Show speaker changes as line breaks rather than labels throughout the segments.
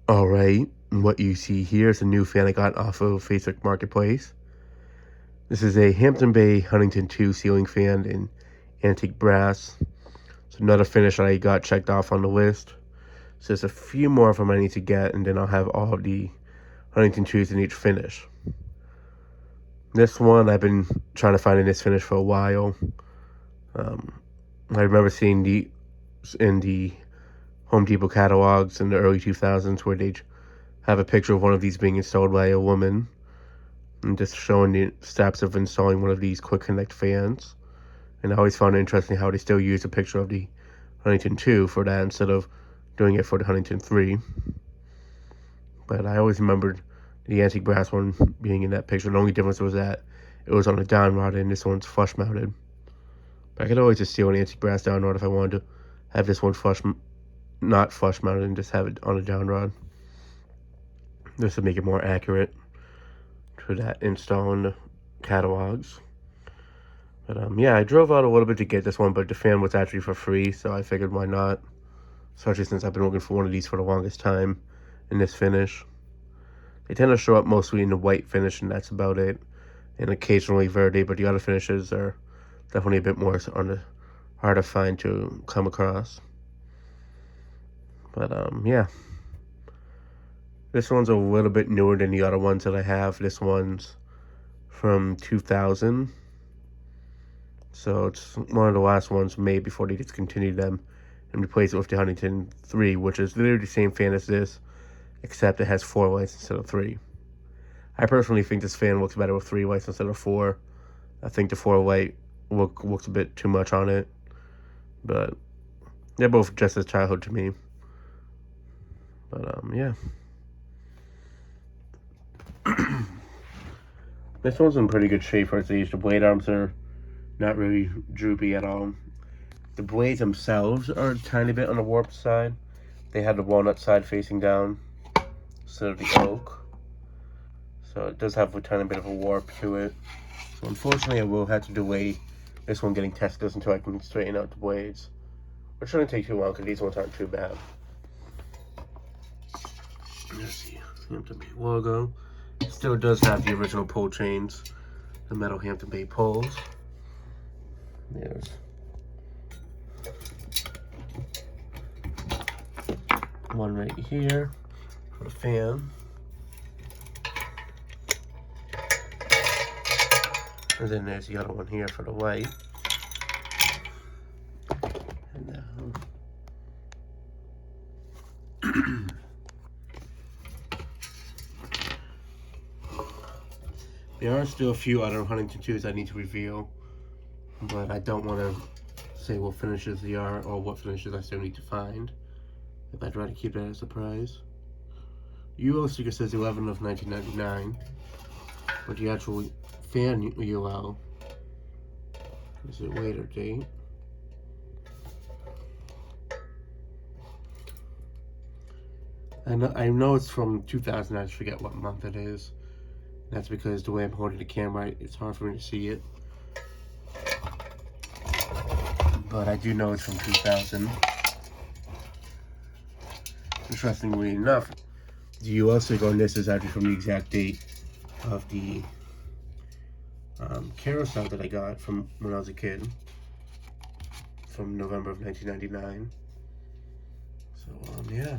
Alright, what you see here is a new fan I got off of Facebook Marketplace. This is a Hampton Bay Huntington 2 ceiling fan in antique brass. It's another finish I got checked off on the list. So there's a few more of them I need to get, and then I'll have all of the Huntington 2s in each finish. This one I've been trying to find in this finish for a while. I remember seeing in the Home Depot catalogs in the early 2000s where they'd have a picture of one of these being installed by a woman and just showing the steps of installing one of these quick connect fans. And I always found it interesting how they still use a picture of the Huntington 2 for that instead of doing it for the Huntington 3. But I always remembered the antique brass one being in that picture. The only difference was that it was on a down rod and this one's flush mounted. But I could always just steal an antique brass down rod if I wanted to have this one not flush mounted and just have it on a down rod. This would make it more accurate to that install in the catalogs. But yeah, I drove out a little bit to get this one, but the fan was actually for free, so I figured why not. Especially since I've been looking for one of these for the longest time in this finish. They tend to show up mostly in the white finish, and that's about it. And occasionally verde, but the other finishes are definitely a bit more hard to find to come across. But yeah. This one's a little bit newer than the other ones that I have. This one's from 2000. So it's one of the last ones made before they discontinued them and replaced it with the Huntington 3, which is literally the same fan as this, except it has 4 lights instead of 3. I personally think this fan looks better with 3 lights instead of 4. I think the 4 light looks a bit too much on it, but they're both just as childhood to me. But yeah. This one's in pretty good shape for its age. The blade arms are not really droopy at all. The blades themselves are a tiny bit on the warped side. They have the walnut side facing down instead of the oak. So it does have a tiny bit of a warp to it. So unfortunately I will have to delay this one getting tested until I can straighten out the blades. Which shouldn't take too long because these ones aren't too bad. There's the Hampton Bay logo. It still does have the original pull chains, the metal Hampton Bay pulls. There's one right here for the fan. And then there's the other one here for the light. And now there are still a few other Huntington 2s I need to reveal, but I don't want to say what finishes they are or what finishes I still need to find. If I'd rather keep that as a surprise. UL sticker says 11 of 1999, but the actual fan UL is a later date. I know it's from 2000, I just forget what month it is. That's because the way I'm holding the camera, it's hard for me to see it. But I do know it's from 2000. Interestingly enough, the UL sticker on this is actually from the exact date of the carousel that I got from when I was a kid. From November of 1999. So, yeah.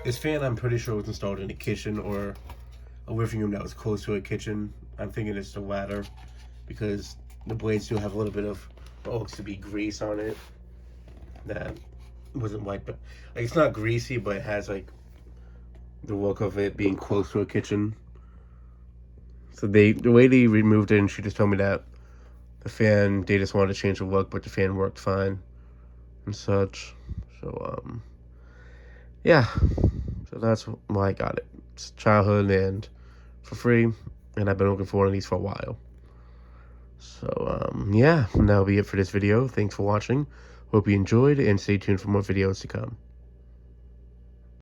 This fan, I'm pretty sure, was installed in a kitchen or a living room that was close to a kitchen. I'm thinking it's the latter because the blades do have a little bit of what looks to be grease on it that wasn't white, but like it's not greasy, but it has like the look of it being close to a kitchen. So the way they removed it, and she just told me that the fan, they just wanted to change the look, but the fan worked fine and such. So yeah, so that's why I got it. It's childhood and for free, and I've been looking for one of these for a while. So yeah, that'll be it for this video. Thanks for watching. Hope you enjoyed, and stay tuned for more videos to come.